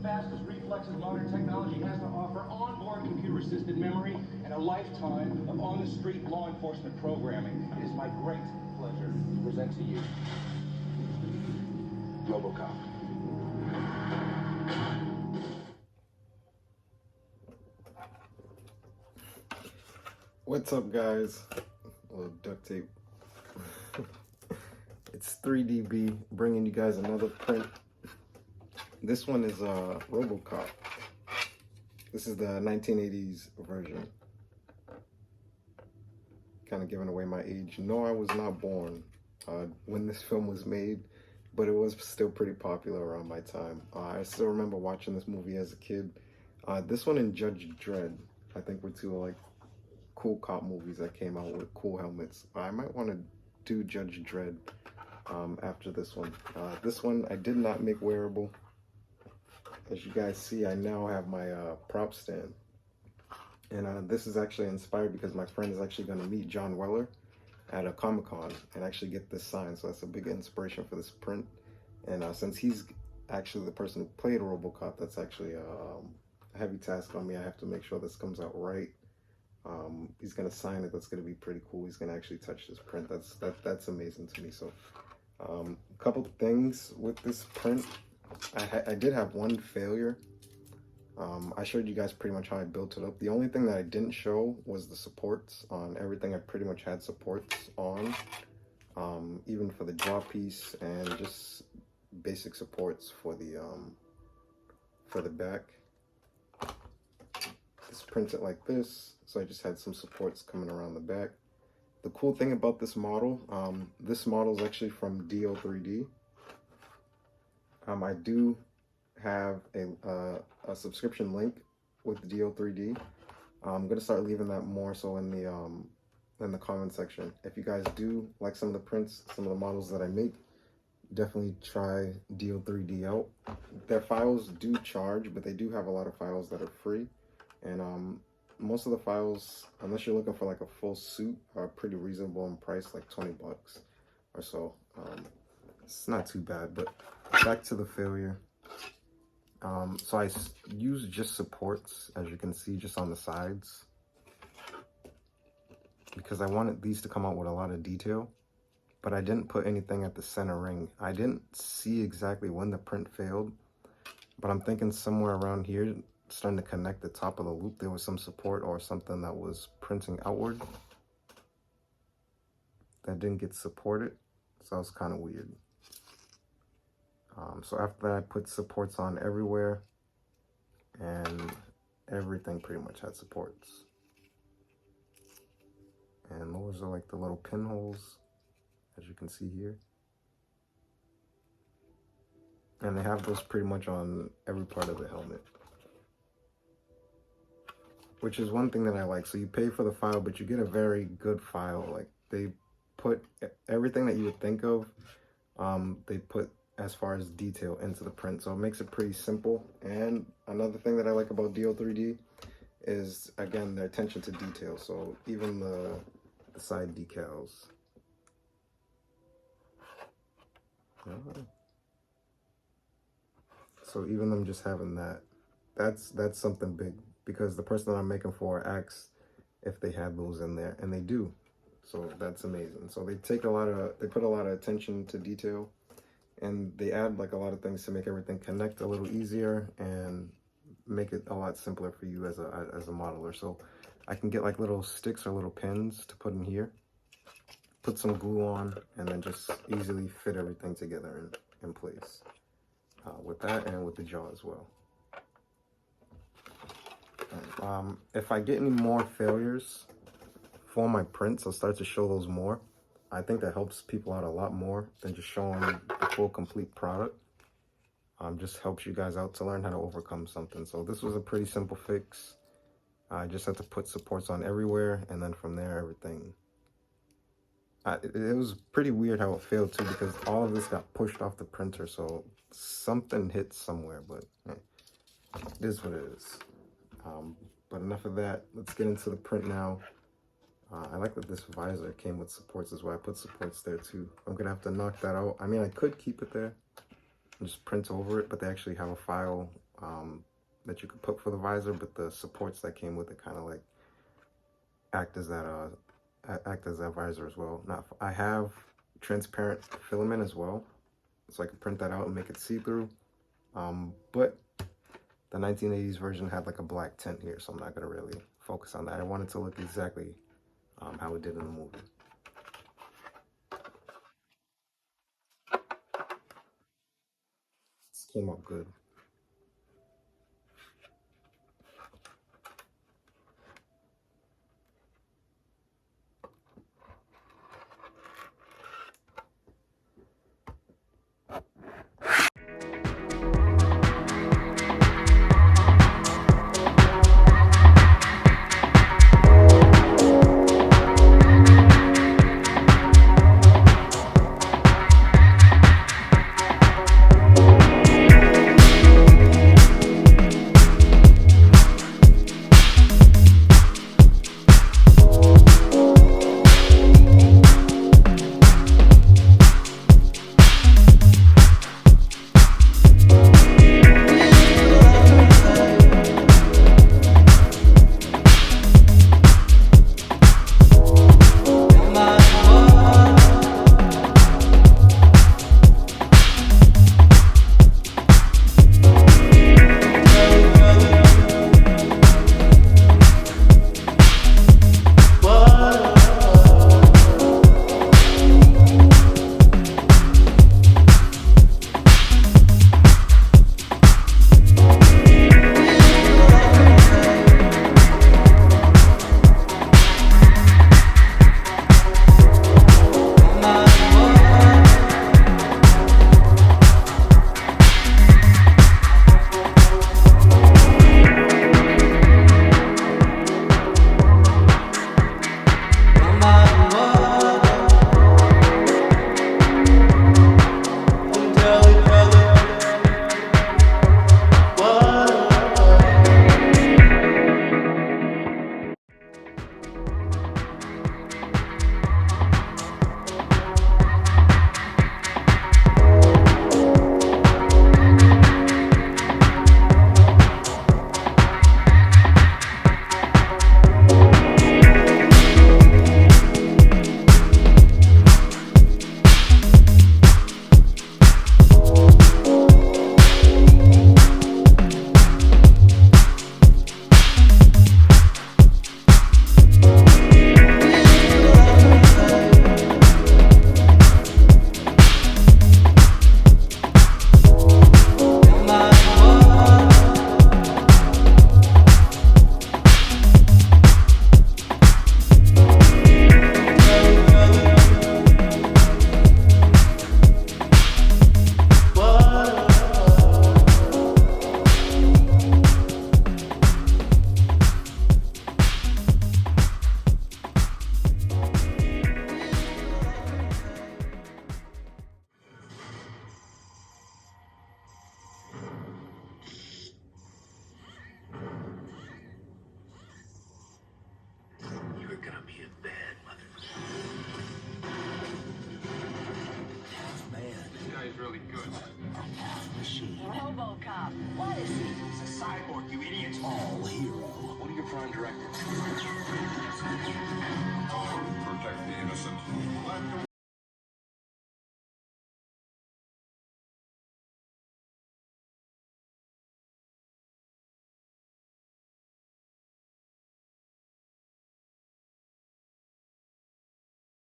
fastest reflexes modern technology has to offer, onboard computer-assisted memory, and a lifetime of on-the-street law enforcement programming. It is my great pleasure to present to you Robocop. What's up, guys? A little duct tape. It's 3DB bringing you guys another print. This one is Robocop. This is the 1980s version. Kind of giving away my age. No, I was not born when this film was made, but it was still pretty popular around my time. I still remember watching this movie as a kid. This one and Judge Dredd, I think, were two like cool cop movies that came out with cool helmets. I might want to do Judge Dredd after this one. This one I did not make wearable. As you guys see, I now have my prop stand. And this is actually inspired because my friend is actually going to meet John Weller at a Comic-Con and actually get this signed. So that's a big inspiration for this print. And since he's actually the person who played Robocop, that's actually a heavy task on me. I have to make sure this comes out right. He's gonna sign it. That's gonna be pretty cool. He's gonna actually touch this print. That's amazing to me. So a couple things with this print. I did have one failure. I showed you guys pretty much how I built it up. The only thing that I didn't show was the supports on everything. I pretty much had supports on, even for the draw piece and just basic supports for the back. Just print it like this. So I just had some supports coming around the back. The cool thing about this model is actually from DO3D. I do have a subscription link with DO3D. I'm gonna start leaving that more so in the comment section. If you guys do like some of the prints, some of the models that I make, definitely try DO3D out. Their files do charge, but they do have a lot of files that are free. And most of the files, unless you're looking for like a full suit, are pretty reasonable in price, like 20 bucks or so. It's not too bad. But back to the failure. So I use just supports, as you can see, just on the sides, because I wanted these to come out with a lot of detail, but I didn't put anything at the center ring. I didn't see exactly when the print failed, but I'm thinking somewhere around here, starting to connect the top of the loop, there was some support or something that was printing outward that didn't get supported. So that was kind of weird. So after that, I put supports on everywhere, and everything pretty much had supports. And those are like the little pinholes, as you can see here. And they have those pretty much on every part of the helmet, which is one thing that I like. So you pay for the file, but you get a very good file. Like, they put everything that you would think of, they put as far as detail into the print. So it makes it pretty simple. And another thing that I like about DO3D is, again, their attention to detail. So even the side decals. So even them just having that's something big, because the person that I'm making for asked if they had those in there, and they do. So that's amazing. So they put a lot of attention to detail, and they add like a lot of things to make everything connect a little easier and make it a lot simpler for you as a modeler. So I can get like little sticks or little pins to put in here, put some glue on, and then just easily fit everything together in place. With that and with the jaw as well. If I get any more failures for my prints, I'll start to show those more. I think that helps people out a lot more than just showing the full complete product. Just helps you guys out to learn how to overcome something. So this was a pretty simple fix. I just had to put supports on everywhere, and then from there, everything. It was pretty weird how it failed too, because all of this got pushed off the printer, so something hit somewhere, but hey, it is what it is. But enough of that. Let's get into the print now. I like that this visor came with supports as well. I put supports there too. I'm gonna have to knock that out. I mean, I could keep it there and just print over it, but they actually have a file that you could put for the visor, but the supports that came with it kind of like act as that visor as well. Now I have transparent filament as well, so I can print that out and make it see-through. But the 1980s version had like a black tint here, so I'm not gonna really focus on that. I want it to look exactly how it did in the movie. This came out good. Really good. Machine. Robocop. What is he? He's a cyborg, you idiots. All hero. What are your prime directives? Protect the innocent.